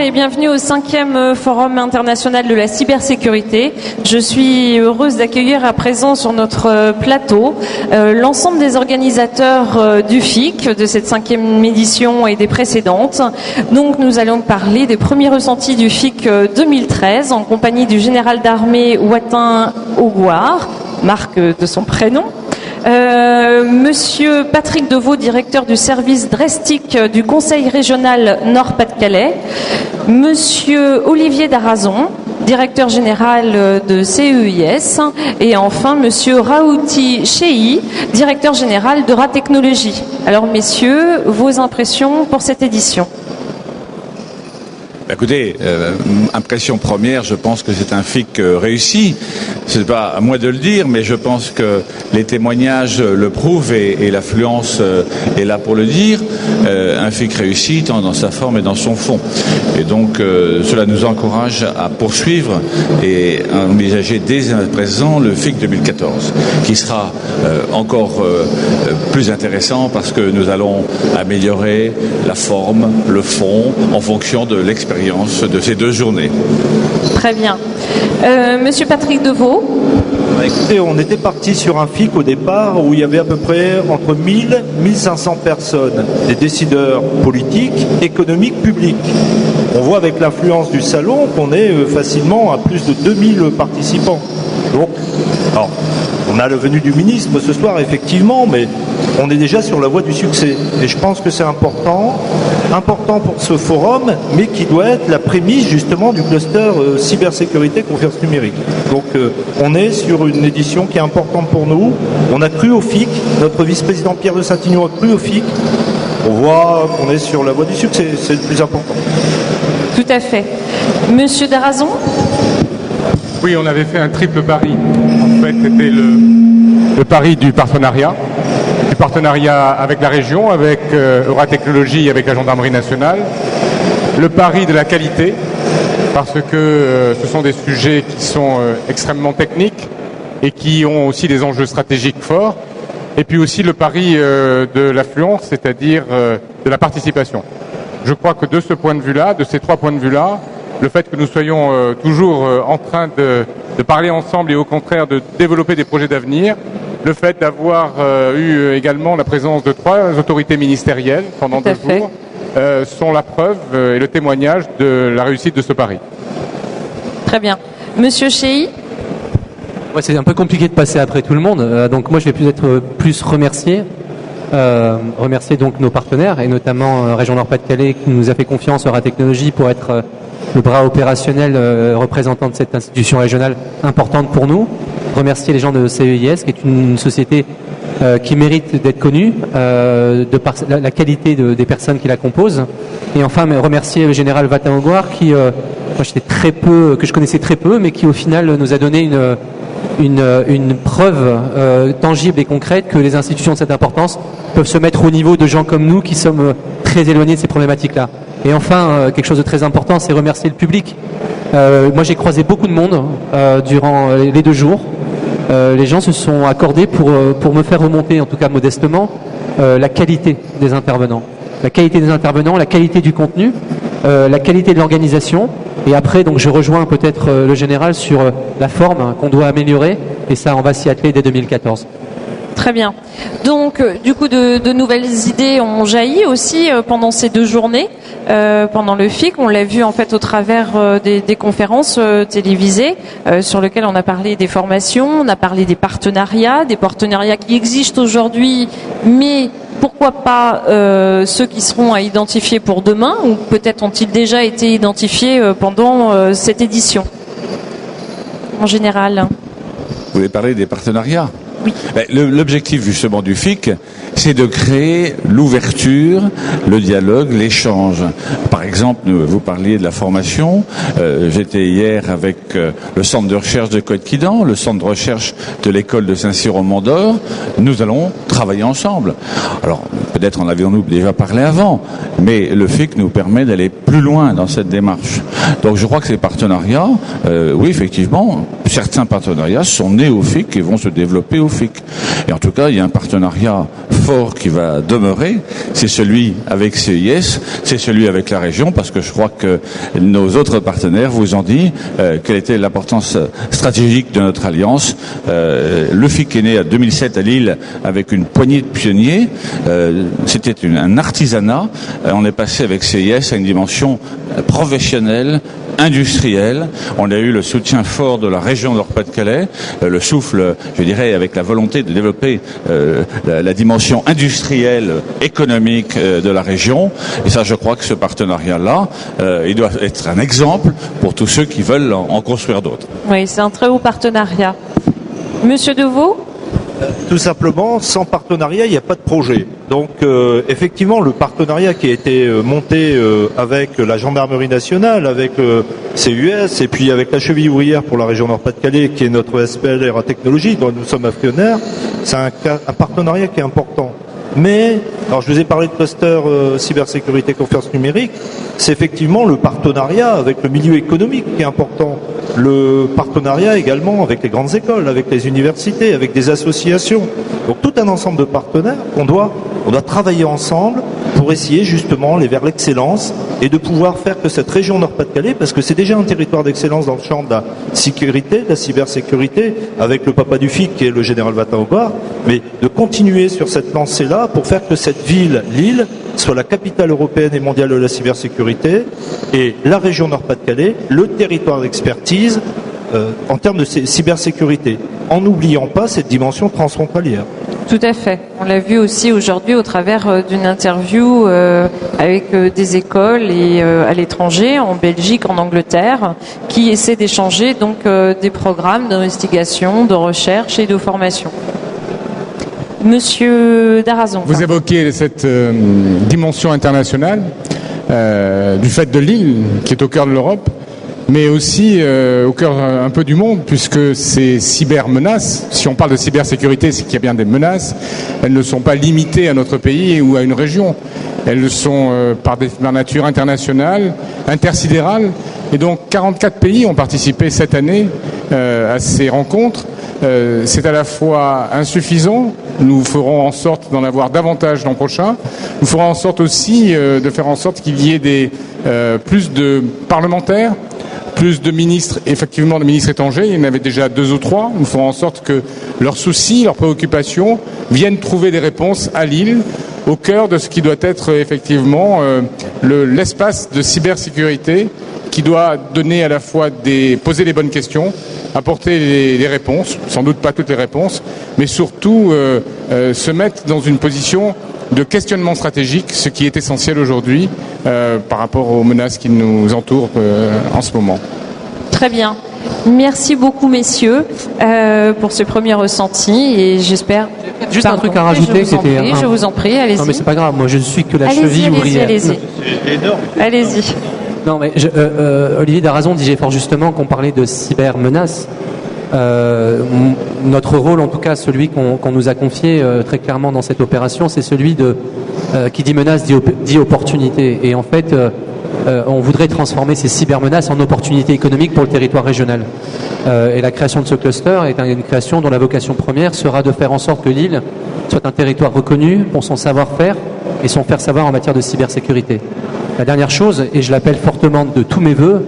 et bienvenue au 5e Forum international de la cybersécurité. Je suis heureuse d'accueillir à présent sur notre plateau l'ensemble des organisateurs du FIC, de cette 5e édition et des précédentes. Donc nous allons parler des premiers ressentis du FIC 2013 en compagnie du général d'armée Watin Augouard, marque de son prénom. Monsieur Patrick Deveau, directeur du service Drestic du Conseil régional Nord-Pas-de-Calais. Monsieur Olivier Darazon, directeur général de CEIS. Et enfin, monsieur Raouti Chehi, directeur général de Ratechnologie. Alors, messieurs, vos impressions pour cette édition? Écoutez, impression première, je pense que c'est un FIC réussi. C'est pas à moi de le dire, mais je pense que les témoignages le prouvent et l'affluence est là pour le dire. Un FIC réussi tant dans sa forme et dans son fond. Et donc, cela nous encourage à poursuivre et à envisager dès à présent le FIC 2014, qui sera encore plus intéressant parce que nous allons améliorer la forme, le fond, en fonction de l'expérience de ces 2 journées. Très bien. Monsieur Patrick Deveau. Écoutez, on était parti sur un FIC au départ où il y avait à peu près entre 1000 et 1500 personnes, des décideurs politiques, économiques, publics. On voit avec l'influence du salon qu'on est facilement à plus de 2000 participants. Donc, alors, on a le venu du ministre ce soir, effectivement, mais on est déjà sur la voie du succès. Et je pense que c'est important pour ce forum, mais qui doit être la prémisse justement du cluster cybersécurité confiance numérique. Donc on est sur une édition qui est importante pour nous. On a cru au FIC, notre vice-président Pierre de Saint-Ignon a cru au FIC. On voit qu'on est sur la voie du succès, c'est le plus important. Tout à fait. Monsieur Darazon. Oui, on avait fait un triple pari. En fait, c'était le pari du partenariat avec la région, avec Ratechnologie, avec la gendarmerie nationale, le pari de la qualité, parce que ce sont des sujets qui sont extrêmement techniques et qui ont aussi des enjeux stratégiques forts, et puis aussi le pari de l'affluence, c'est-à-dire de la participation. Je crois que de ce point de vue-là, de ces 3 points de vue-là, le fait que nous soyons toujours en train de parler ensemble et au contraire de développer des projets d'avenir, le fait d'avoir eu également la présence de 3 autorités ministérielles pendant 2 jours sont la preuve et le témoignage de la réussite de ce pari. Très bien. Monsieur Chehi. Ouais, c'est un peu compliqué de passer après tout le monde, donc moi je vais plus remercier donc nos partenaires et notamment Région Nord-Pas-de-Calais qui nous a fait confiance à Ratechnologie pour être le bras opérationnel représentant de cette institution régionale importante pour nous. Remercier les gens de CEIS, qui est une société qui mérite d'être connue de par la qualité des personnes qui la composent. Et enfin, remercier le général Watin Augouard, que je connaissais très peu, mais qui au final nous a donné une preuve tangible et concrète que les institutions de cette importance peuvent se mettre au niveau de gens comme nous qui sommes très éloignés de ces problématiques-là. Et enfin, quelque chose de très important, c'est remercier le public. Moi, j'ai croisé beaucoup de monde durant les 2 jours. Les gens se sont accordés pour me faire remonter, en tout cas modestement, la qualité des intervenants. La qualité des intervenants, la qualité du contenu, la qualité de l'organisation. Et après, donc, je rejoins peut-être le général sur la forme qu'on doit améliorer. Et ça, on va s'y atteler dès 2014. Très bien. Donc, du coup, de nouvelles idées ont jailli aussi pendant ces 2 journées, pendant le FIC. On l'a vu en fait au travers des conférences télévisées sur lesquelles on a parlé des formations, on a parlé des partenariats qui existent aujourd'hui, mais pourquoi pas ceux qui seront à identifier pour demain, ou peut-être ont-ils déjà été identifiés pendant cette édition en général. Vous voulez parler des partenariats? Oui. L'objectif justement du FIC, c'est de créer l'ouverture, le dialogue, l'échange. Par exemple, vous parliez de la formation. J'étais hier avec le centre de recherche de Côte-Quidan, le centre de recherche de l'école de Saint-Cyr au Mont-d'Or. Nous allons travailler ensemble. Alors, peut-être en avions-nous déjà parlé avant, mais le FIC nous permet d'aller plus loin dans cette démarche. Donc, je crois que ces partenariats, oui, effectivement, certains partenariats sont nés au FIC et vont se développer au FIC. Et en tout cas, il y a un partenariat fort fort qui va demeurer, c'est celui avec CIS, c'est celui avec la région, parce que je crois que nos autres partenaires vous ont dit quelle était l'importance stratégique de notre alliance. Le FIC est né en 2007 à Lille avec une poignée de pionniers. C'était un artisanat. On est passé avec CIS à une dimension professionnelle, industrielle. On a eu le soutien fort de la région Nord-Pas-de-Calais, le souffle, je dirais, avec la volonté de développer la dimension industrielle, économique de la région. Et ça, je crois que ce partenariat-là, il doit être un exemple pour tous ceux qui veulent en construire d'autres. Oui, c'est un très haut partenariat. Monsieur Deveau ? Tout simplement, sans partenariat, il n'y a pas de projet. Donc, effectivement, le partenariat qui a été monté avec la Gendarmerie nationale, avec CUS, et puis avec la Cheville ouvrière pour la région Nord-Pas-de-Calais, qui est notre SPL Aéra Technologie, dont nous sommes actionnaires, c'est un partenariat qui est important. Mais, alors je vous ai parlé de cluster cybersécurité confiance numérique, c'est effectivement le partenariat avec le milieu économique qui est important. Le partenariat également avec les grandes écoles, avec les universités, avec des associations. Donc tout un ensemble de partenaires qu'on doit travailler ensemble pour essayer justement aller vers l'excellence et de pouvoir faire que cette région Nord-Pas-de-Calais, parce que c'est déjà un territoire d'excellence dans le champ de la sécurité, de la cybersécurité, avec le papa du FIC qui est le général Vatin-Aubard, mais de continuer sur cette lancée-là pour faire que cette ville, Lille, soit la capitale européenne et mondiale de la cybersécurité et la région Nord-Pas-de-Calais, le territoire d'expertise en termes de cybersécurité, en n'oubliant pas cette dimension transfrontalière. Tout à fait. On l'a vu aussi aujourd'hui au travers d'une interview avec des écoles et à l'étranger, en Belgique, en Angleterre, qui essaient d'échanger donc des programmes d'investigation, de recherche et de formation. Monsieur Darazon. Vous évoquez cette dimension internationale du fait de Lille, qui est au cœur de l'Europe, mais aussi au cœur un peu du monde, puisque ces cybermenaces, si on parle de cybersécurité, c'est qu'il y a bien des menaces, elles ne sont pas limitées à notre pays ou à une région. Elles sont par nature internationale, intersidérale, et donc 44 pays ont participé cette année à ces rencontres. C'est à la fois insuffisant, nous ferons en sorte d'en avoir davantage l'an prochain, nous ferons en sorte aussi de faire en sorte qu'il y ait plus de parlementaires, plus de ministres, effectivement de ministres étrangers, il y en avait déjà 2 ou 3, nous ferons en sorte que leurs soucis, leurs préoccupations viennent trouver des réponses à Lille, au cœur de ce qui doit être effectivement l'espace de cybersécurité qui doit donner à la fois poser les bonnes questions, apporter les réponses, sans doute pas toutes les réponses, mais surtout se mettre dans une position de questionnement stratégique, ce qui est essentiel aujourd'hui par rapport aux menaces qui nous entourent en ce moment. Très bien. Merci beaucoup, messieurs, pour ce premier ressenti et j'espère... Juste un truc à rajouter. Je vous en prie, allez-y. Non mais c'est pas grave, moi je ne suis que la cheville ouvrière. Allez-y. C'est énorme. Allez-y. Non mais Olivier Darazon disait fort justement qu'on parlait de cybermenaces. Notre rôle, en tout cas celui qu'on nous a confié très clairement dans cette opération, c'est celui qui dit menace dit opportunité. Et en fait, on voudrait transformer ces cybermenaces en opportunités économiques pour le territoire régional. Et la création de ce cluster est une création dont la vocation première sera de faire en sorte que Lille soit un territoire reconnu pour son savoir-faire et son faire-savoir en matière de cybersécurité. La dernière chose, et je l'appelle fortement de tous mes voeux,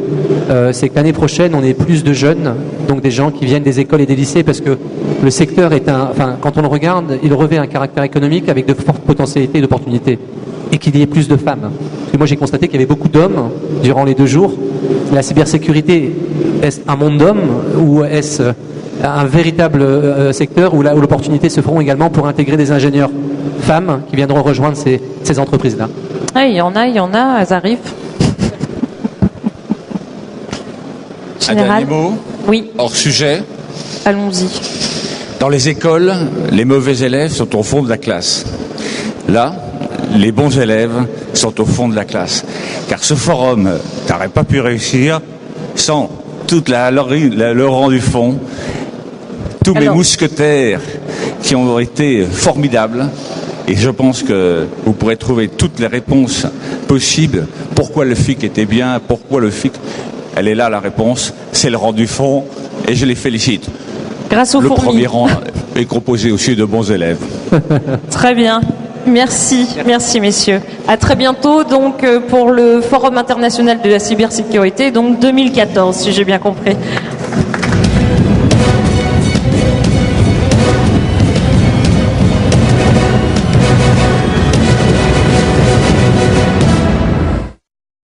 c'est que l'année prochaine, on ait plus de jeunes, donc des gens qui viennent des écoles et des lycées, parce que le secteur quand on le regarde, il revêt un caractère économique avec de fortes potentialités et d'opportunités, et qu'il y ait plus de femmes. Parce que moi, j'ai constaté qu'il y avait beaucoup d'hommes durant les 2 jours. La cybersécurité, est-ce un monde d'hommes ou est-ce un véritable secteur où l'opportunité se feront également pour intégrer des ingénieurs femmes qui viendront rejoindre ces entreprises-là? Ah, il y en a, elles arrivent. Un dernier mot, oui. hors sujet. Allons-y. Dans les écoles, les mauvais élèves sont au fond de la classe. Là, les bons élèves sont au fond de la classe. Car ce forum n'aurait pas pu réussir sans toute le rang du fond, tous mes mousquetaires qui ont été formidables. Et je pense que vous pourrez trouver toutes les réponses possibles. Pourquoi le FIC était bien, pourquoi le FIC... Elle est là la réponse, c'est le rang du fond et je les félicite. Grâce aux le fourmis. premier rang est composé aussi de bons élèves. Très bien. Merci, merci messieurs. À très bientôt donc pour le Forum international de la cybersécurité, donc 2014 si j'ai bien compris.